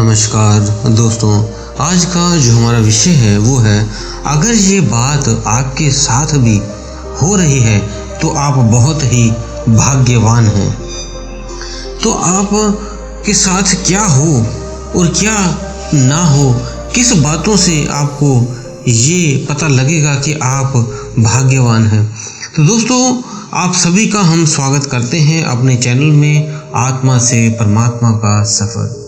नमस्कार दोस्तों, आज का जो हमारा विषय है वो है, अगर ये बात आपके साथ भी हो रही है तो आप बहुत ही भाग्यवान हैं। तो आप के साथ क्या हो और क्या ना हो, किस बातों से आपको ये पता लगेगा कि आप भाग्यवान हैं। तो दोस्तों, आप सभी का हम स्वागत करते हैं अपने चैनल में आत्मा से परमात्मा का सफ़र।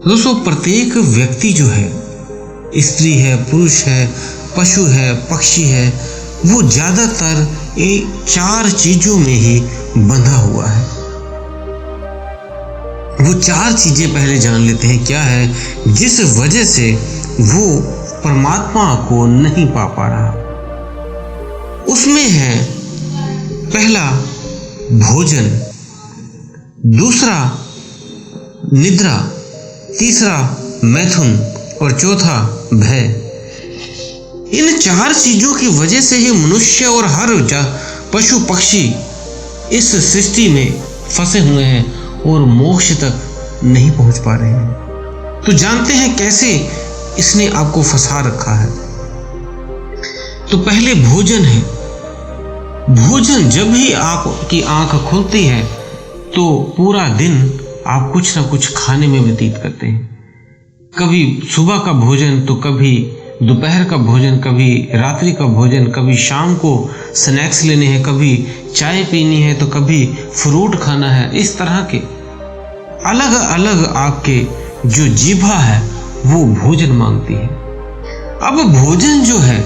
दोस्तों, प्रत्येक व्यक्ति जो है, स्त्री है, पुरुष है, पशु है, पक्षी है, वो ज़्यादातर ये 4 चीज़ों में ही बंधा हुआ है। वो 4 चीज़ें पहले जान लेते हैं क्या है जिस वजह से वो परमात्मा को नहीं पा रहा। उसमें है पहला भोजन, दूसरा निद्रा, तीसरा मैथुन और चौथा भय। इन 4 चीजों की वजह से ही मनुष्य और हर पशु पक्षी इस सृष्टि में फंसे हुए हैं और मोक्ष तक नहीं पहुंच पा रहे हैं। तो जानते हैं कैसे इसने आपको फंसा रखा है। तो पहले भोजन है। भोजन, जब भी आपकी आंख खुलती है तो पूरा दिन आप कुछ ना कुछ खाने में व्यतीत करते हैं। कभी सुबह का भोजन तो कभी दोपहर का भोजन, कभी रात्रि का भोजन, कभी शाम को स्नैक्स लेने हैं, कभी चाय पीनी है तो कभी फ्रूट खाना है। इस तरह के अलग अलग आपके जो जीभा है वो भोजन मांगती है। अब भोजन जो है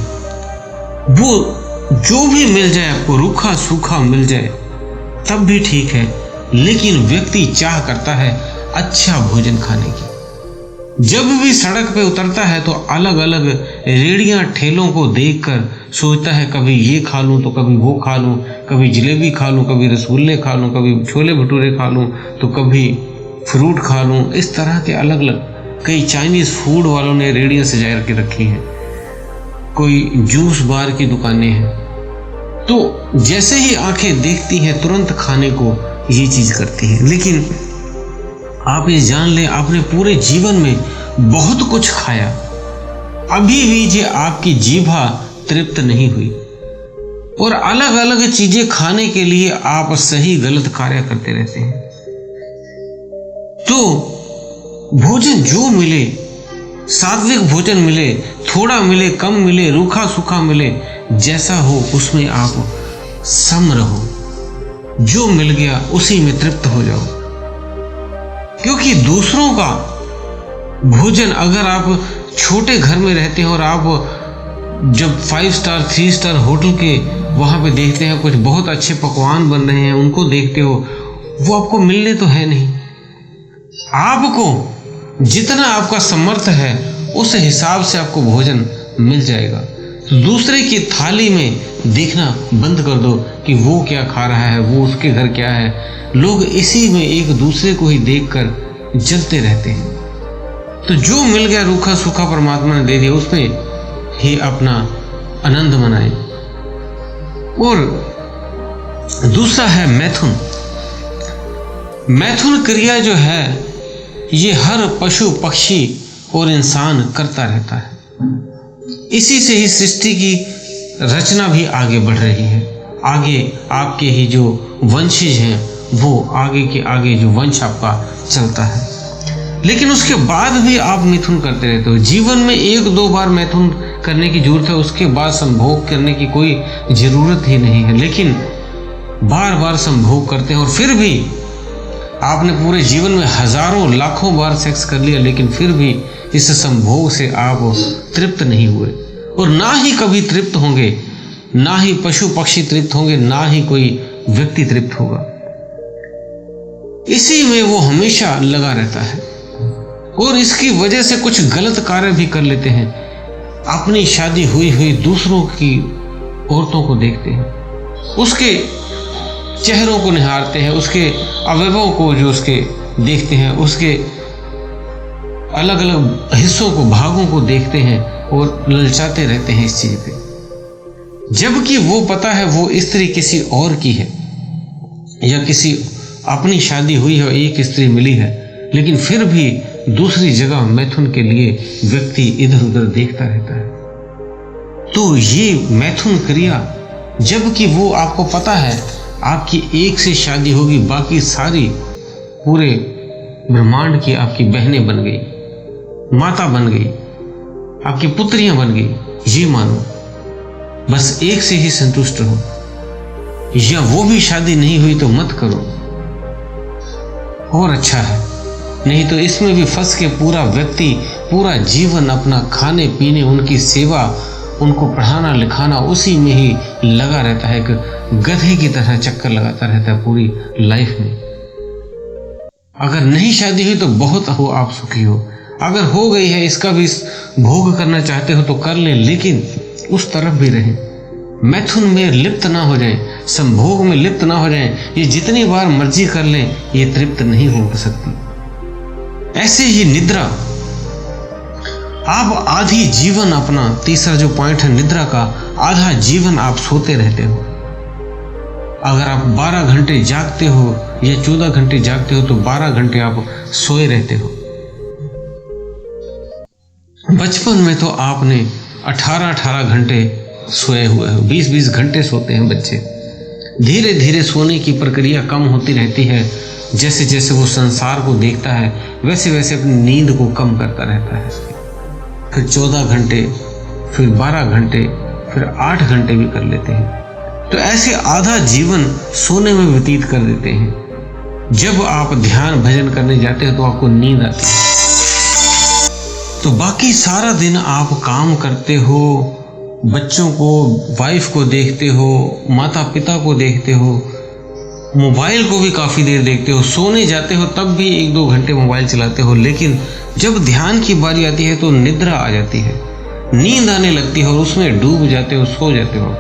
वो जो भी मिल जाए आपको, रूखा सूखा मिल जाए तब भी ठीक है, लेकिन व्यक्ति चाह करता है अच्छा भोजन खाने की। जब भी सड़क पे उतरता है तो अलग अलग रेड़ियां ठेलों को देखकर सोचता है कभी ये खा लूं तो कभी वो खा लूं, कभी जलेबी खा लूं, कभी रसगुल्ले खा लूं, कभी छोले भटूरे खा लूं, तो कभी फ्रूट खा लूं। इस तरह के अलग अलग कई चाइनीज फूड वालों ने रेड़ियां सजा के रखी हैं, कोई जूस बार की दुकानें हैं। तो जैसे ही आंखें देखती हैं तुरंत खाने को ये चीज करती है। लेकिन आप ये जान लें, आपने पूरे जीवन में बहुत कुछ खाया, अभी भी ये आपकी जीभा तृप्त नहीं हुई और अलग अलग चीजें खाने के लिए आप सही गलत कार्य करते रहते हैं। तो भोजन जो मिले, सात्विक भोजन मिले, थोड़ा मिले, कम मिले, रूखा सूखा मिले, जैसा हो उसमें आप सम रहो। जो मिल गया उसी में तृप्त हो जाओ। क्योंकि दूसरों का भोजन, अगर आप छोटे घर में रहते हैं और आप जब 5 स्टार 3 स्टार होटल के वहां पे देखते हैं कुछ बहुत अच्छे पकवान बन रहे हैं, उनको देखते हो, वो आपको मिलने तो है नहीं। आपको जितना आपका समर्थ है उस हिसाब से आपको भोजन मिल जाएगा। तो दूसरे की थाली में देखना बंद कर दो कि वो क्या खा रहा है, वो उसके घर क्या है। लोग इसी में एक दूसरे को ही देखकर जलते रहते हैं। तो जो मिल गया रूखा सूखा परमात्मा ने दे दिया, उसमें ही अपना आनंद मनाएं। और दूसरा है मैथुन। मैथुन क्रिया जो है ये हर पशु पक्षी और इंसान करता रहता है। इसी से ही सृष्टि की रचना भी आगे बढ़ रही है। आगे आपके ही जो वंशज हैं वो आगे के आगे जो वंश आपका चलता है। लेकिन उसके बाद भी आप मिथुन करते रहते हो। जीवन में 1-2 बार मैथुन करने की जरूरत है, उसके बाद संभोग करने की कोई जरूरत ही नहीं है। लेकिन बार बार संभोग करते हैं और फिर भी आपने पूरे जीवन में हजारों लाखों बार सेक्स कर लिया, लेकिन फिर भी इस संभोग से आप तृप्त नहीं हुए और ना ही कभी तृप्त होंगे, ना ही पशु पक्षी तृप्त होंगे, ना ही कोई व्यक्ति तृप्त होगा। इसी में वो हमेशा लगा रहता है और इसकी वजह से कुछ गलत कार्य भी कर लेते हैं। अपनी शादी हुई दूसरों की औरतों को देखते हैं, उसके चेहरों को निहारते हैं, उसके अवयवों को जो उसके देखते हैं, उसके अलग अलग हिस्सों को, भागों को देखते हैं और ललचाते रहते हैं इस चीज पे। जबकि वो पता है वो स्त्री किसी और की है या किसी अपनी शादी हुई है, एक स्त्री मिली है, लेकिन फिर भी दूसरी जगह मैथुन के लिए व्यक्ति इधर उधर देखता रहता है। तो ये मैथुन क्रिया, जबकि वो आपको पता है आपकी एक से शादी होगी, बाकी सारी पूरे ब्रह्मांड की आपकी बहनें बन गई, माता बन गई, आपकी पुत्रियां बन गई, ये मानो, बस एक से ही संतुष्ट हो, या वो भी शादी नहीं हुई तो मत करो और अच्छा है, नहीं तो इसमें भी फंस के पूरा व्यक्ति पूरा जीवन अपना खाने पीने, उनकी सेवा, उनको पढ़ाना लिखाना, उसी में ही लगा रहता है, कि गधे की तरह चक्कर लगाता रहता है पूरी लाइफ में। अगर नहीं शादी हुई तो बहुत हो, आप सुखी हो, अगर हो गई है इसका भी भोग करना चाहते हो तो कर लें, लेकिन उस तरफ भी रहें, मैथुन में लिप्त ना हो जाएं, संभोग में लिप्त ना हो जाएं। ये जितनी बार मर्जी कर लें, ये तृप्त नहीं हो सकती। ऐसे ही निद्रा, आप आधी जीवन अपना, तीसरा जो पॉइंट है निद्रा का, आधा जीवन आप सोते रहते हो। अगर आप 12 घंटे जागते हो या 14 घंटे जागते हो तो 12 घंटे आप सोए रहते हो। बचपन में तो आपने 18-18 घंटे सोए हुए हो, 20-20 घंटे सोते हैं बच्चे। धीरे धीरे सोने की प्रक्रिया कम होती रहती है, जैसे जैसे वो संसार को देखता है वैसे वैसे अपनी नींद को कम करता रहता है। फिर 14 घंटे, फिर 12 घंटे, फिर 8 घंटे भी कर लेते हैं। तो ऐसे आधा जीवन सोने में व्यतीत कर देते हैं। जब आप ध्यान भजन करने जाते हैं तो आपको नींद आती है, तो बाकी सारा दिन आप काम करते हो, बच्चों को, वाइफ को देखते हो, माता पिता को देखते हो, मोबाइल को भी काफ़ी देर देखते हो, सोने जाते हो तब भी 1-2 घंटे मोबाइल चलाते हो। लेकिन जब ध्यान की बारी आती है तो निद्रा आ जाती है, नींद आने लगती है और उसमें डूब जाते हो, सो जाते हो।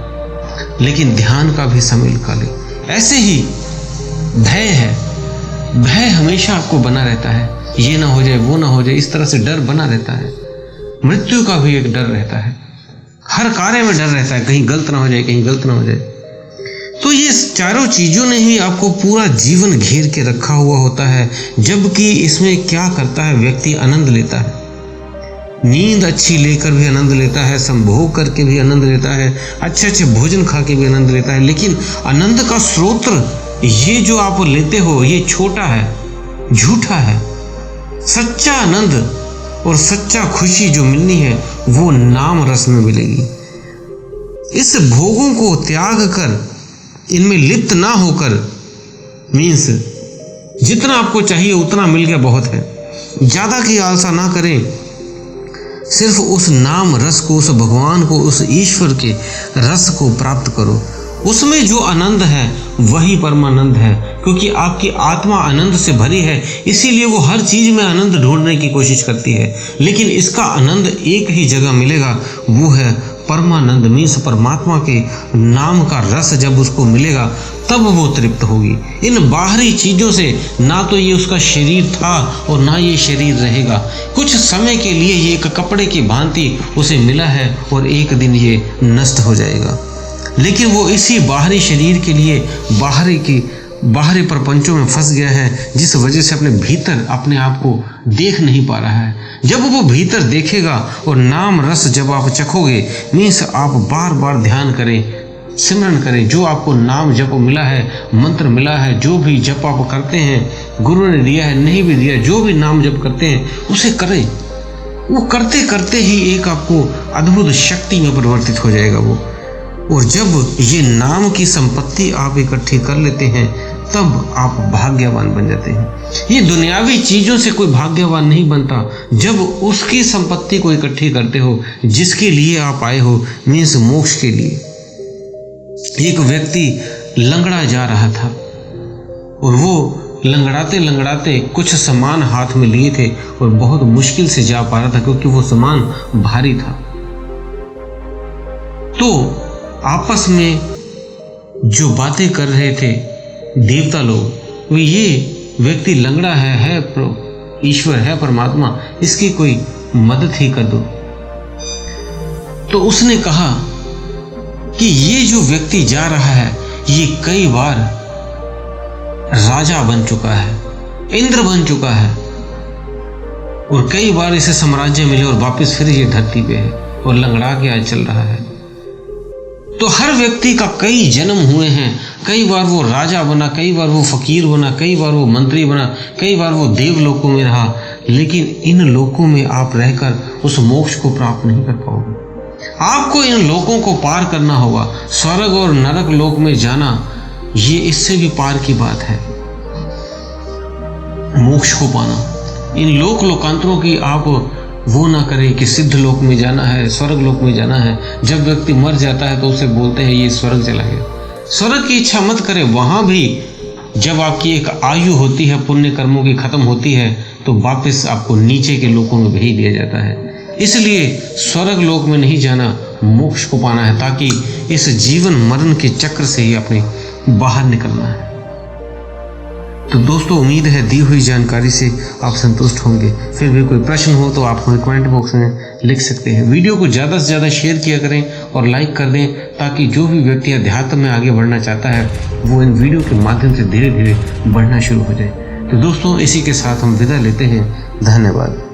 लेकिन ध्यान का भी समय निकाले। ऐसे ही भय है, भय हमेशा आपको बना रहता है, ये ना हो जाए, वो ना हो जाए, इस तरह से डर बना रहता है। मृत्यु का भी एक डर रहता है, हर कार्य में डर रहता है, कहीं गलत ना हो जाए, कहीं गलत ना हो जाए। तो ये चारों चीज़ों ने ही आपको पूरा जीवन घेर के रखा हुआ होता है। जबकि इसमें क्या करता है व्यक्ति, आनंद लेता है, नींद अच्छी लेकर भी आनंद लेता है, संभोग करके भी आनंद लेता है, अच्छे अच्छे भोजन खा के भी आनंद लेता है। लेकिन आनंद का स्रोत ये जो आप लेते हो ये छोटा है, झूठा है। सच्चा आनंद और सच्चा खुशी जो मिलनी है वो नाम रस में मिलेगी। इस भोगों को त्याग कर, इनमें लिप्त ना होकर, मीन्स जितना आपको चाहिए उतना मिल गया बहुत है, ज़्यादा की आशा ना करें। सिर्फ उस नाम रस को, उस भगवान को, उस ईश्वर के रस को प्राप्त करो। उसमें जो आनंद है वही परमानंद है, क्योंकि आपकी आत्मा आनंद से भरी है, इसीलिए वो हर चीज़ में आनंद ढूंढने की कोशिश करती है। लेकिन इसका आनंद एक ही जगह मिलेगा, वो है परमानंद, मीन्स परमात्मा के नाम का रस जब उसको मिलेगा तब वो तृप्त होगी। इन बाहरी चीज़ों से ना तो ये उसका शरीर था और ना ये शरीर रहेगा। कुछ समय के लिए ये एक कपड़े की भांति उसे मिला है और एक दिन ये नष्ट हो जाएगा। लेकिन वो इसी बाहरी शरीर के लिए बाहरी प्रपंचों में फंस गया है, जिस वजह से अपने भीतर अपने आप को देख नहीं पा रहा है। जब वो भीतर देखेगा और नाम रस जब आप चखोगे, मीन्स आप बार बार ध्यान करें, सिमरन करें, जो आपको नाम जप मिला है, मंत्र मिला है, जो भी जप आप करते हैं, गुरु ने दिया है नहीं भी दिया, जो भी नाम जप करते हैं उसे करें। वो करते करते ही एक आपको अद्भुत शक्ति में परिवर्तित हो जाएगा वो। और जब ये नाम की संपत्ति आप इकट्ठी कर लेते हैं तब आप भाग्यवान बन जाते हैं। ये दुनियावी चीज़ों से कोई भाग्यवान नहीं बनता जब उसकी संपत्ति को इकट्ठी करते हो जिसके लिए आप आए हो, मीन्स मोक्ष के लिए। एक व्यक्ति लंगड़ा जा रहा था और वो लंगड़ाते लंगड़ाते कुछ सामान हाथ में लिए थे और बहुत मुश्किल से जा पा रहा था क्योंकि वो सामान भारी था। तो आपस में जो बातें कर रहे थे देवता लोग, वो ये व्यक्ति लंगड़ा है ईश्वर है परमात्मा, इसकी कोई मदद ही कर दो। तो उसने कहा कि ये जो व्यक्ति जा रहा है ये कई बार राजा बन चुका है, इंद्र बन चुका है, और कई बार इसे साम्राज्य मिले और वापस फिर ये धरती पे है और लंगड़ा के आज चल रहा है। तो हर व्यक्ति का कई जन्म हुए हैं, कई बार वो राजा बना, कई बार वो फकीर बना, कई बार वो मंत्री बना, कई बार वो देवलोकों में रहा, लेकिन इन लोकों में आप रहकर उस मोक्ष को प्राप्त नहीं कर पाओगे। आपको इन लोकों को पार करना होगा। स्वर्ग और नरक लोक में जाना ये इससे भी पार की बात है। मोक्ष को पाना, इन लोकांतरों की आप वो ना करें कि सिद्ध लोक में जाना है, स्वर्ग लोक में जाना है। जब व्यक्ति मर जाता है तो उसे बोलते हैं ये स्वर्ग चला गया। स्वर्ग की इच्छा मत करें। वहां भी जब आपकी एक आयु होती है, पुण्य कर्मों की खत्म होती है, तो वापस आपको नीचे के लोकों में भेज दिया जाता है। इसलिए स्वर्ग लोक में नहीं जाना, मोक्ष को पाना है, ताकि इस जीवन मरण के चक्र से ही अपने बाहर निकलना है। तो दोस्तों, उम्मीद है दी हुई जानकारी से आप संतुष्ट होंगे। फिर भी कोई प्रश्न हो तो आप हमें कमेंट बॉक्स में लिख सकते हैं। वीडियो को ज़्यादा से ज़्यादा शेयर किया करें और लाइक कर दें, ताकि जो भी व्यक्ति अध्यात्म में आगे बढ़ना चाहता है वो इन वीडियो के माध्यम से धीरे धीरे बढ़ना शुरू हो जाए। तो दोस्तों, इसी के साथ हम विदा लेते हैं। धन्यवाद।